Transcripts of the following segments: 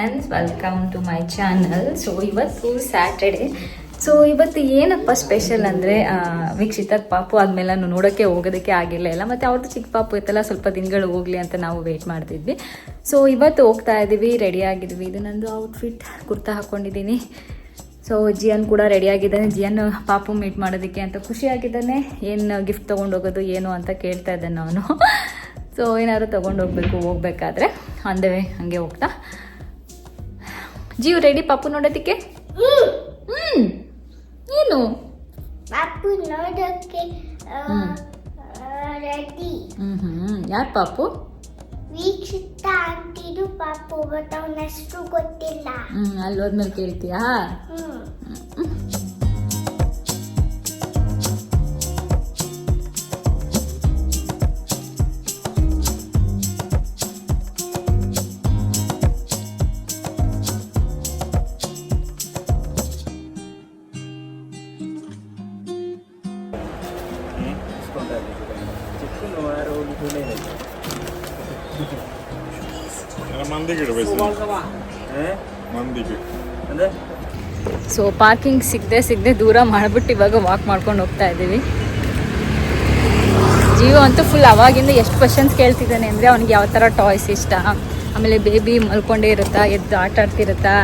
Friends, welcome to my channel. So ಇವತ್ತು Saturday. So ಇವತ್ತು ಏನಪ್ಪ ಸ್ಪೆಷಲ್ ಅಂದರೆ ವೀಕ್ಷಿತ ಪಾಪು ಆದಮೇಲೆ ನಾನು ನೋಡೋಕ್ಕೆ ಹೋಗೋದಕ್ಕೆ ಆಗಿಲ್ಲ ಇಲ್ಲ, ಮತ್ತು ಅವ್ರದ್ದು ಚಿಕ್ಕ ಪಾಪು ಇತ್ತಲ್ಲ, ಸ್ವಲ್ಪ ದಿನಗಳು ಹೋಗಲಿ ಅಂತ ನಾವು ವೆಯ್ಟ್ ಮಾಡ್ತಿದ್ವಿ. ಸೊ ಇವತ್ತು ಹೋಗ್ತಾ ಇದ್ದೀವಿ, ರೆಡಿ ಆಗಿದ್ವಿ. ಇದು ನಂದು ಔಟ್ಫಿಟ್, ಕುರ್ತಾ ಹಾಕ್ಕೊಂಡಿದ್ದೀನಿ. ಸೊ ಜಿಯನ್ ಕೂಡ ರೆಡಿಯಾಗಿದ್ದಾನೆ. ಜಿಯನ್ ಪಾಪು ಮೀಟ್ ಮಾಡೋದಕ್ಕೆ ಅಂತ ಖುಷಿಯಾಗಿದ್ದಾನೆ. ಏನು ಗಿಫ್ಟ್ ತೊಗೊಂಡೋಗೋದು ಏನು ಅಂತ ಕೇಳ್ತಾ ಇದ್ದಾನೆ ಅವನು. ಸೊ ಏನಾದ್ರು ತೊಗೊಂಡೋಗ್ಬೇಕು ಹೋಗ್ಬೇಕಾದ್ರೆ ಅಂದೇವೆ ಹಂಗೆ ಹೋಗ್ತಾ. ಜೀವ್ ರೆಡಿ ಪಾಪು ನೋಡೋದಕ್ಕೆ? ಏನು ಪಾಪು ನೋಡೋಕೆ ರೆಡಿ. ಯಾರು ಪಾಪು? ವೀಕ್ಷಿತ ಅಂತಿದ್ದು ಪಾಪು, ಬಟ್ ಅವನ ಹೆಸರು ಗೊತ್ತಿಲ್ಲ. ಅಲ್ಲಿ ಹೋದ್ಮೇಲೆ ಕೇಳ್ತೀಯಾ? ಸೊ ಪಾರ್ಕಿಂಗ್ ಸಿಗದೆ ದೂರ ಮಾಡಿಬಿಟ್ಟು ಇವಾಗ ವಾಕ್ ಮಾಡ್ಕೊಂಡು ಹೋಗ್ತಾ ಇದ್ದೀವಿ. ಜೀವ ಅಂತೂ ಫುಲ್ ಅವಾಗಿಂದ ಎಷ್ಟು ಕ್ವಶನ್ಸ್ ಕೇಳ್ತಿದ್ದಾನೆ ಅಂದರೆ, ಅವ್ನಿಗೆ ಯಾವ ಥರ ಟಾಯ್ಸ್ ಇಷ್ಟ, ಆಮೇಲೆ ಬೇಬಿ ಮಲ್ಕೊಂಡೇ ಇರುತ್ತಾ, ಎದ್ದು ಆಟ ಆಡ್ತಿರುತ್ತಾ.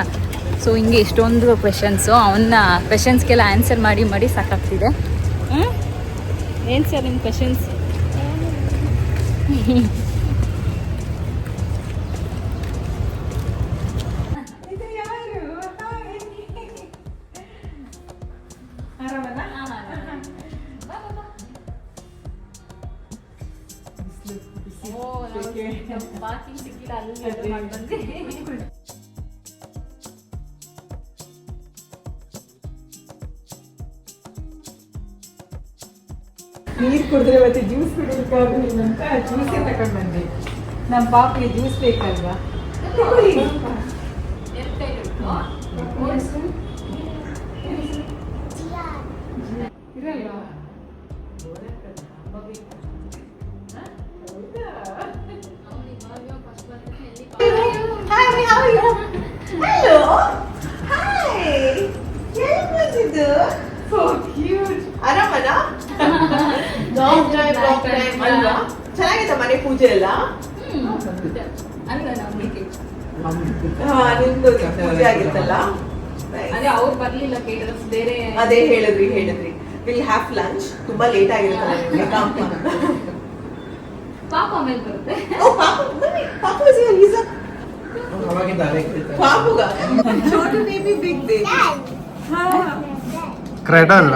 ಸೊ ಹಿಂಗೆ ಇಷ್ಟೊಂದು ಕ್ವೆಶನ್ಸು. ಅವನ್ನ ಕ್ವೆಶನ್ಸ್ಗೆಲ್ಲ ಆನ್ಸರ್ ಮಾಡಿ ಸಾಕಾಗ್ತಿದೆ. ಏನು ಸರ್ ನಿಮ್ಮ ಕ್ವೆಶನ್ಸ್? ಪಾರ್ಕಿಂಗ್ ಸಿಕ್ಕಿಲ್ಲ, ಅಲ್ಲಿ ಮಾಡಿ ಬಂದೆ. ನೀರು ಕುಡಿದ್ರೆ ಮತ್ತೆ ಜ್ಯೂಸ್ ಕುಡಿಯೋಕ್ಕಾಗಲಿಲ್ಲ ಅಂತ ಜ್ಯೂಸೇ ತಗೊಂಡು ಬಂದೆ. ನಮ್ಮ ಪಾಪಿಗೆ ಜ್ಯೂಸ್ ಬೇಕಲ್ವಾ? ಇರಲ್ವಾ? ಚೆನ್ನಾಗಿತ್ತ ಮನೆ ಪೂಜೆ ಎಲ್ಲ? ನಿಮ್ದು ಪೂಜೆ ಆಗಿತ್ತಲ್ಲ? ಅವ್ರು ಬರ್ಲಿಲ್ಲ, ಬೇರೆ ಅದೇ ಹೇಳಿದ್ರಿ ವಿಲ್ ಹ್ಯಾವ್ ಲಂಚ್. ತುಂಬಾ ಲೇಟ್ ಆಗಿರುತ್ತಲ್ಲ ನಿಮ್ಗೆ. ಪಾಪ ಆಮೇಲೆ ಬರುತ್ತೆ. ಪಾಪುಗ छोटू ने भी बिग दे. ಕ್ರೆಡಲ್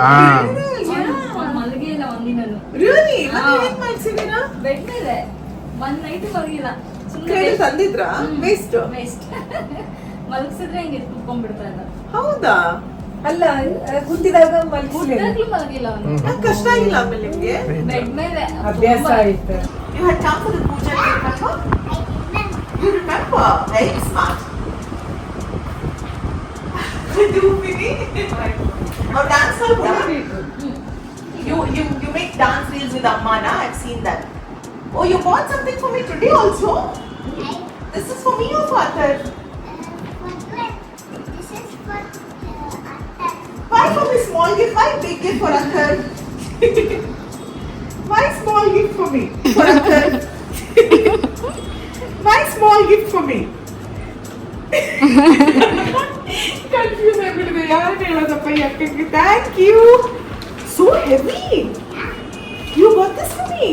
ಮಲಗಿಲ್ಲ ಒಂದಿನನು. Really? ಮತ್ತೆ ಏನ್ ಮಾಡ್ಸಿದೀರಾ? ಬೆಡ್ ಮೇಲೆ ಒಂದ್ ನೈಟ್ ಮಲಗಿಲ್ಲ. ಕ್ರೆಡಲ್ ತಂದಿದ್ರಾ? ವೇಸ್ಟ್ ಮಲಗಿಸಿದ್ರೆ ಹಿಂಗೆ ಕುತ್ಕೊಂಡ್ಬಿಡ್ತಾ ಇಲ್ಲ. ಹೌದಾ? ಅಲ್ಲ ಕುಂತಿದಾಗ ಮಲಗಿಲ್ಲ ಅವನು. ಕಷ್ಟ ಆಗಿಲ್ಲ ಆಮೇಲೆ ನಿಮ್ಗೆ? ಬೆಡ್ ಮೇಲೆ ಅಭ್ಯಾಸ ಆಯ್ತು. You had come for the puja, remember? You remember? Very smart. Do Mini? Or dance for You make dance reels with Amma, na? I've seen that. Oh, you bought something for me today also? This is for me or for Athar? This is for Athar. Why for me small gift? Why big gift for Athar? Why small gift for me? For Athar? Why small gift for me? Confused ಆಗ್ಬಿಟ್ಟಿದೆ. ಯಾರು ಹೇಳೋದಪ್ಪ ಯಾಕೆ? Thank you. So heavy. You bought this for me?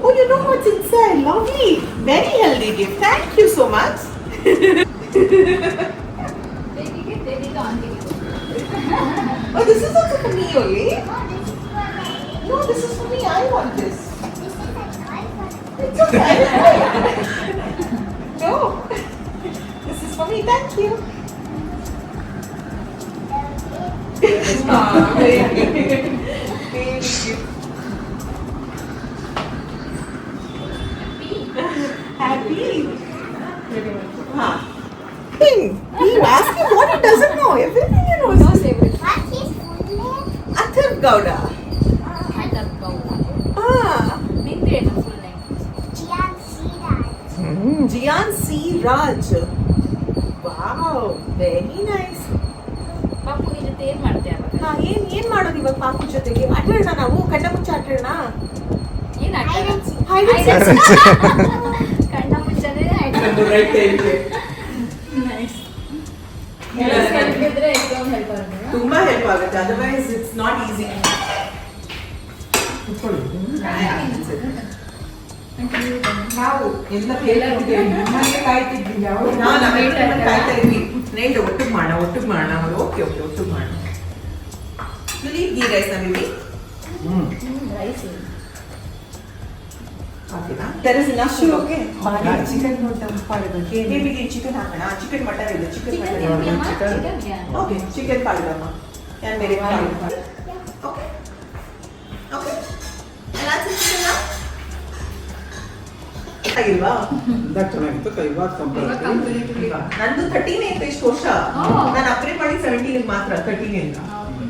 Oh, you know what's inside? Lovely. Very healthy gift. Thank you so much. Oh, this is also for me only? No, this is for me. I want this. It's okay. No. This is for me. Thank you. Very good. Happy. He asked him what he doesn't know. Everything he knows. What is full name? Athar Gowda. Jian Siraj. Jian C. Raj. Wow, very nice. ಪಾಪು ಈ ಜೊತೆ ಏನ್ ಮಾಡ್ತೀಯ ಹಾ, ಏನ್ ಮಾಡೋದು ಇವಾಗ ಪಾಪು ಜೊತೆಗೆ? ಆಟಾಡೋಣ ನಾವು, ಕಣ್ಣ ಮುಚ್ಚ ಆಟಾಡೋಣ. ಏನ್ ಆಟ Hide and seek. ಕಣ್ಣ ಮುಚ್ಚದೆ ತುಂಬಾ ಹೆಲ್ಪ್ ಆಗುತ್ತೆ, ಅದರ್ವೈಸ್ ಇಟ್ಸ್ ನಾಟ್ ಈಸಿ. ನಾವು ಎಲ್ಲ ಕಾಯ್ತಿದ್ವಿ, ಕಾಯ್ತಾ ಇದ್ವಿ. ನೈಟ್ ಒಟ್ಟಿಗೆ ಮಾಡೋಣ. ಓಕೆ ಒಟ್ಟಿಗೆ ಮಾಡೋಣ. ಗೀ ರೈಸ್ ನಮಗೆ there is enough okay chicken maybe chicken ಹಾಕೋಣ. ಚಿಕನ್ ಮಟನ್ ಇದೆ, ಚಿಕನ್ ಓಕೆ ಚಿಕನ್ ಪಾಲ್ದಮ್ಮ ನಾನು ಬೇರೆ ಓಕೆ ಓಕೆ ಎಲ್ಲ ಚಿಕನ್ ಆಗಿಲ್ವಾ? ಚೆನ್ನಾಗಿತ್ತು ಇವಾಗ ನಂದು 13 ಇತ್ತು ಇಷ್ಟು ವರ್ಷ. ನಾನು ಅಪ್ಗ್ರೇಡ್ ಮಾಡಿ 17 ಮಾತ್ರ, 13 ಇಲ್ಲ.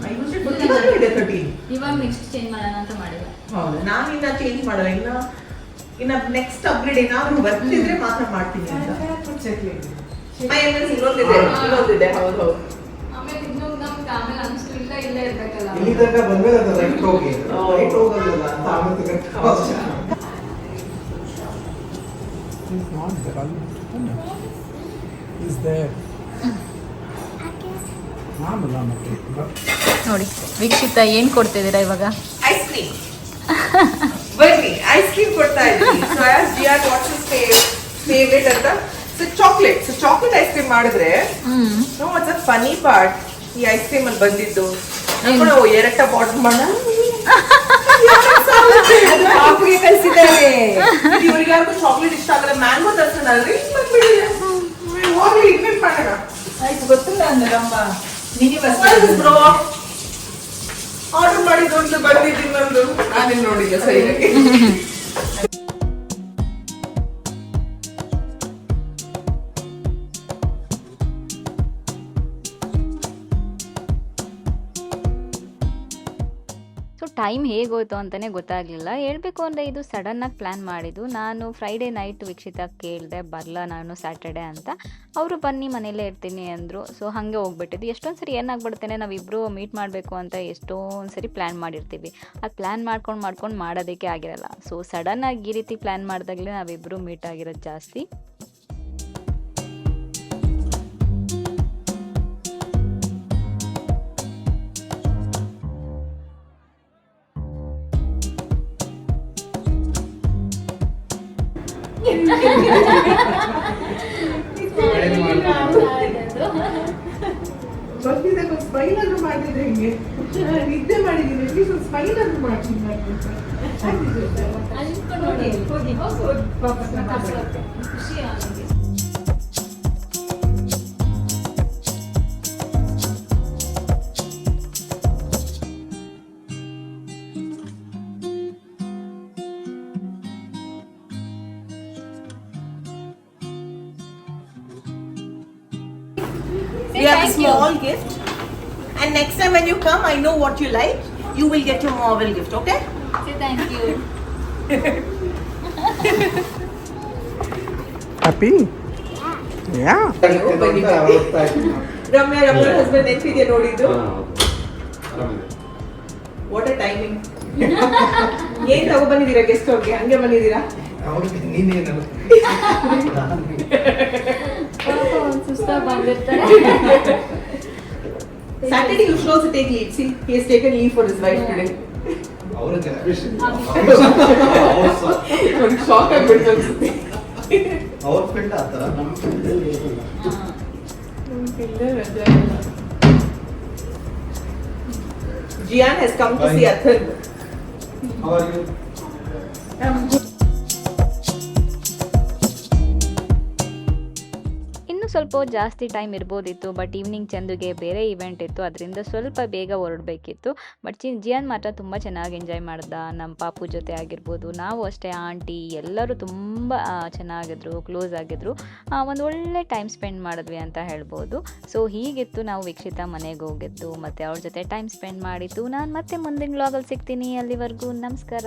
ಐ ಯೂಸ್ ಇಟ್ ಇದೆ 13. ಇವಾಗ ನೆಕ್ಸ್ಟ್ ಚೇಂಜ್ ಮಾಡೋಣ ಅಂತ ಮಾಡಿಲ್ಲ. ಹೌದು, ನಾನು ಇನ್ನ ಚೇಂಜ್ ಮಾಡಲ್ಲ. ಇನ್ನ ನೆಕ್ಸ್ಟ್ ಅಪ್ಗ್ರೇಡ್ ಏನಾದ್ರು ಬರ್ತಿದ್ರೆ ಮಾತ್ರ ಮಾಡ್ತೀನಿ ಅಂತ. ಇನ್ನೊಂದಿದೆ. ಹೌದು ಆಮೇಲೆ ಇನ್ನೊಂದು ನಮ್ಗೆ ಆಮೇಲೆ ಅನ್ಸ್ತು ಇಲ್ಲೇ ಇರ್ಬೇಕಲ್ಲ. ಇಲ್ಲಿ ತನಕ ಬಂದ್ಮೇಲೆ ಅದು ರೈಟ್ ಹೋಗಿ ರೈಟ್ ಹೋಗಲ್ಲ ಅಂತ ಆಗುತ್ತೆ. ನೋಡಿ ವೀಕ್ಷಿತ ಏನ್ ಕೊಡ್ತಿದ್ದೀರಾ ಇವಾಗ? Ice cream. ಬನ್ನಿ ಐಸ್ ಕ್ರೀಮ್ ಕೊಡ್ತಾ ಇದ್ದೀನಿ. So ask Zion what's his favourite ಅಂತ. ಸೊ ಚಾಕ್ಲೇಟ್ ಐಸ್ ಕ್ರೀಮ್ ಮಾಡಿದ್ರೆ know what's a funny part, ಈ ಐಸ್ ಕ್ರೀಮ್ ಅಲ್ಲಿ ಬಂದಿದ್ದು ನಾವು ಎರಡ ಬಾಟಲ್ ಮಾಡ ಪಾಪುಗೆ ಕಳಿಸಿದ್ದಾರೆ. ಇವ್ರಿಗೆ ಯಾರಿಗೂ ಚಾಕ್ಲೇಟ್ ಇಷ್ಟ ಆಗಲ್ಲ, ಮ್ಯಾಂಗೋ ತರ್ಸೋಣಲ್ರಿ ಹೋಗ್ಲಿ ಇನ್ವೆಂಟ್ ಮಾಡೋಣ. ಆಯ್ತು, ಗೊತ್ತಿಲ್ಲ ಅಂದ್ರಮ್ಮ ಬ್ರೋ ಆರ್ಡರ್ ಮಾಡಿದ್ದೊಂದು ಬಂದಿದ್ದು ಇನ್ನೊಂದು ನಾನೇನು ನೋಡಿಲ್ಲ ಸರಿಯಾಗಿ. ಸೊ ಟೈಮ್ ಹೇಗೋಯ್ತು ಅಂತಲೇ ಗೊತ್ತಾಗಲಿಲ್ಲ. ಹೇಳ್ಬೇಕು ಅಂದರೆ ಇದು ಸಡನ್ನಾಗಿ ಪ್ಲ್ಯಾನ್ ಮಾಡಿದ್ದು. ನಾನು ಫ್ರೈಡೇ ನೈಟ್ ವೀಕ್ಷಿತ ಕೇಳಿದೆ ಬರಲ್ಲ ನಾನು ಸ್ಯಾಟರ್ಡೆ ಅಂತ. ಅವರು ಬನ್ನಿ ಮನೇಲೇ ಇರ್ತೀನಿ ಅಂದರು. ಸೊ ಹಾಗೆ ಹೋಗ್ಬಿಟ್ಟಿದ್ದು. ಎಷ್ಟೊಂದು ಸರಿ ಏನಾಗ್ಬಿಡ್ತೇನೆ, ನಾವಿಬ್ಬರು ಮೀಟ್ ಮಾಡಬೇಕು ಅಂತ ಎಷ್ಟೊಂದು ಸರಿ ಪ್ಲ್ಯಾನ್ ಮಾಡಿರ್ತೀವಿ. ಅದು ಪ್ಲ್ಯಾನ್ ಮಾಡ್ಕೊಂಡು ಮಾಡೋದಕ್ಕೆ ಆಗಿರಲ್ಲ. ಸೊ ಸಡನ್ನಾಗಿ ಈ ರೀತಿ ಪ್ಲ್ಯಾನ್ ಮಾಡಿದಾಗಲೇ ನಾವಿಬ್ಬರು ಮೀಟ್ ಆಗಿರೋದು ಜಾಸ್ತಿ. ಬರ್ತಿದ್ದೆ ಸ್ಮೈಲ್ ಅನ್ನು ಮಾಡಿದ್ರೆ ಹಿಂಗೆ ನಿದ್ದೆ ಮಾಡಿದ್ದೀನಿ, ಸ್ಮೈಲ್ ಅನ್ನು ಮಾಡ್ತೀನಿ. We have a small gift, and next time when you come, I know what you like. You will get your Marvel gift, okay? Say thank you. Happy? Yeah. Ramya husband ನೆನ್ಪಿದ್ಯಾ ನೋಡಿದ್ದು? What a timing. ಏನ್ ತಗೋ ಬಂದಿದ್ದೀರಾ guest ಅವ್ರಿಗೆ? ಹಂಗೆ ಬಂದಿದ್ದೀರಾ? ಅವ್ರಿಗೆ ನೀನೇನು ಸುಸ್ತಾಗಿ ಬಂದಿರ್ತಾರೆ. Saturday you should also take leave. See, he has taken leave for his wife today. ಅವರ ಜನರೇಷನ್ ಒಂದು ಶಾಕ್ ಆಗ್ಬಿಡ್ತು ಅನ್ಸುತ್ತೆ. ಅವ್ರ ಫ್ರೆಂಡ್ ಆ ಥರ ನಮ್ಮ friend Jian has come to see Atharv. How are you? I'm good. ಸ್ವಲ್ಪ ಜಾಸ್ತಿ ಟೈಮ್ ಇರ್ಬೋದಿತ್ತು, ಬಟ್ ಈವ್ನಿಂಗ್ ಚಂದುಗೆ ಬೇರೆ ಇವೆಂಟ್ ಇತ್ತು, ಅದರಿಂದ ಸ್ವಲ್ಪ ಬೇಗ ಹೊರಡಬೇಕಿತ್ತು. ಬಟ್ ಜಿಯಾನ್ ಮಾತ್ರ ತುಂಬ ಚೆನ್ನಾಗಿ ಎಂಜಾಯ್ ಮಾಡ್ದ. ನಮ್ಮ ಪಾಪು ಜೊತೆ ಆಗಿರ್ಬೋದು, ನಾವು ಅಷ್ಟೇ, ಆಂಟಿ ಎಲ್ಲರೂ ತುಂಬ ಚೆನ್ನಾಗಿದ್ರು, ಕ್ಲೋಸ್ ಆಗಿದ್ರು. ಒಂದು ಒಳ್ಳೆ ಟೈಮ್ ಸ್ಪೆಂಡ್ ಮಾಡಿದ್ವಿ ಅಂತ ಹೇಳ್ಬೋದು. ಸೊ ಹೀಗಿತ್ತು ನಾವು ವೀಕ್ಷಿತ ಮನೆಗೆ ಹೋಗಿದ್ದು ಮತ್ತು ಅವ್ರ ಜೊತೆ ಟೈಮ್ ಸ್ಪೆಂಡ್ ಮಾಡಿದ್ದು. ನಾನು ಮತ್ತೆ ಮುಂದಿನ ವ್ಲಾಗಲ್ಲಿ ಸಿಗ್ತೀನಿ. ಅಲ್ಲಿವರೆಗೂ ನಮಸ್ಕಾರ.